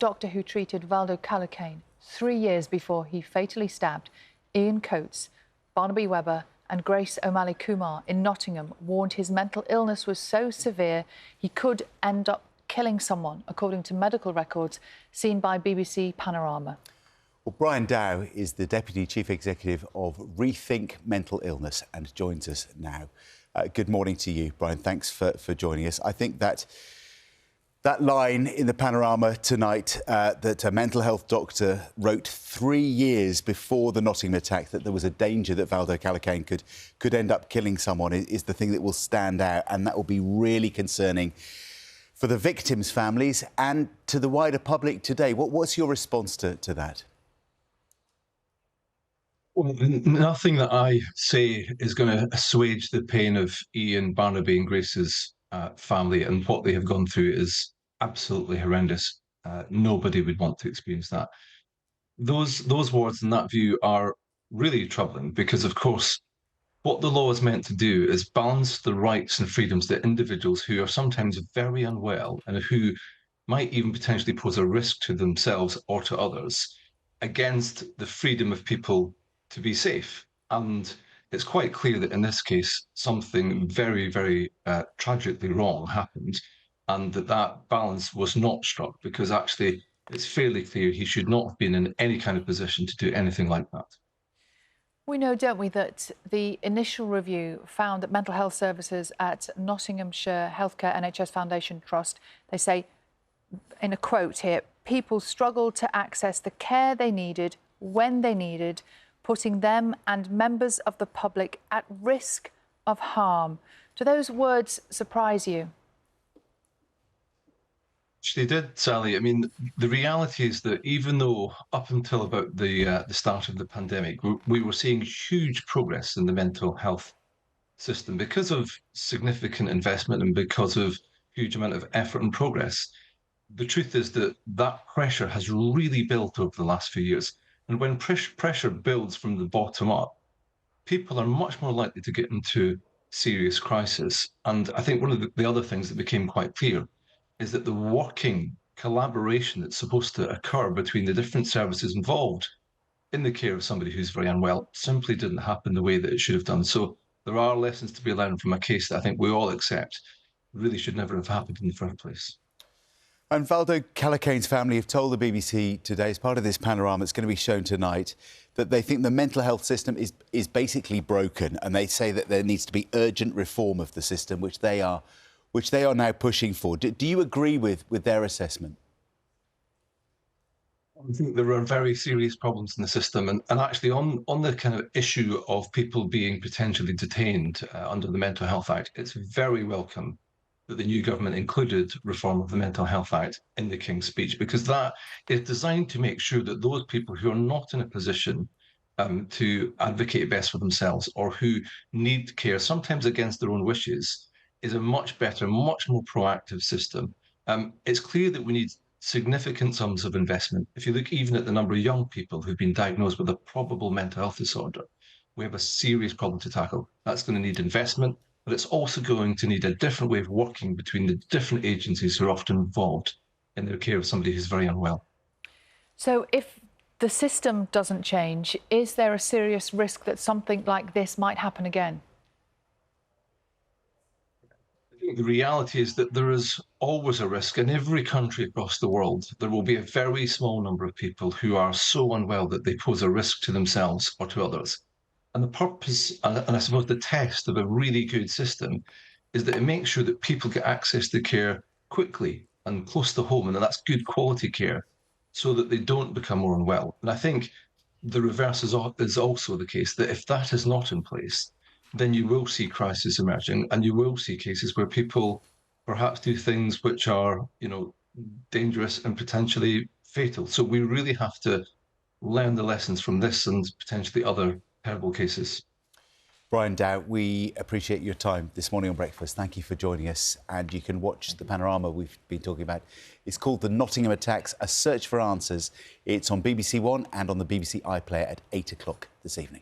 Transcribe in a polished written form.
doctor who treated Valdo Calocane 3 years before he fatally stabbed Ian Coates, Barnaby Webber and Grace O'Malley Kumar in Nottingham, warned his mental illness was so severe he could end up killing someone, according to medical records seen by BBC Panorama. Well, Brian Dow is the Deputy Chief Executive of Rethink Mental Illness and joins us now. Good morning to you, Brian. Thanks for joining us. I think that line in the Panorama tonight that a mental health doctor wrote 3 years before the Nottingham attack that there was a danger that Valdo Calocane could end up killing someone is the thing that will stand out, and that will be really concerning for the victims' families and to the wider public today. What's your response to that? Well, nothing that I say is going to assuage the pain of Ian, Barnaby and Grace's family, and what they have gone through is absolutely horrendous. Nobody would want to experience that. Those words and that view are really troubling because, of course, what the law is meant to do is balance the rights and freedoms that individuals who are sometimes very unwell and who might even potentially pose a risk to themselves or to others against the freedom of people to be safe. And it's quite clear that in this case, something very, very tragically wrong happened, and that balance was not struck, because actually it's fairly clear he should not have been in any kind of position to do anything like that. We know, don't we, that the initial review found that mental health services at Nottinghamshire Healthcare NHS Foundation Trust, they say, in a quote here, people struggled to access the care they needed when they needed, putting them and members of the public at risk of harm. Do those words surprise you? They did, Sally. I mean, the reality is that even though up until about the start of the pandemic, we were seeing huge progress in the mental health system because of significant investment and because of huge amount of effort and progress, the truth is that that pressure has really built over the last few years. And when pressure builds from the bottom up, people are much more likely to get into serious crisis. And I think one of the other things that became quite clear is that the working collaboration that's supposed to occur between the different services involved in the care of somebody who's very unwell simply didn't happen the way that it should have done. So there are lessons to be learned from a case that I think we all accept really should never have happened in the first place. And Valdo Calocane's family have told the BBC today, as part of this panorama that's going to be shown tonight, that they think the mental health system is basically broken, and they say that there needs to be urgent reform of the system, which they are now pushing for. Do you agree with their assessment? I think there are very serious problems in the system, and actually on the kind of issue of people being potentially detained under the Mental Health Act, it's very welcome that the new government included reform of the Mental Health Act in the King's Speech, because that is designed to make sure that those people who are not in a position to advocate best for themselves or who need care, sometimes against their own wishes, is a much better, much more proactive system. It's clear that we need significant sums of investment. If you look even at the number of young people who've been diagnosed with a probable mental health disorder, we have a serious problem to tackle. That's going to need investment, but it's also going to need a different way of working between the different agencies who are often involved in the care of somebody who's very unwell. So if the system doesn't change, is there a serious risk that something like this might happen again? I think the reality is that there is always a risk in every country across the world. There will be a very small number of people who are so unwell that they pose a risk to themselves or to others. And the purpose, and I suppose the test of a really good system, is that it makes sure that people get access to care quickly and close to home, and that's good quality care, so that they don't become more unwell. And I think the reverse is also the case, that if that is not in place, then you will see crisis emerging, and you will see cases where people perhaps do things which are, dangerous and potentially fatal. So we really have to learn the lessons from this and potentially other terrible cases. Brian Dow, we appreciate your time this morning on Breakfast. Thank you for joining us. And you can watch the panorama we've been talking about. It's called The Nottingham Attacks, A Search for Answers. It's on BBC One and on the BBC iPlayer at 8 o'clock this evening.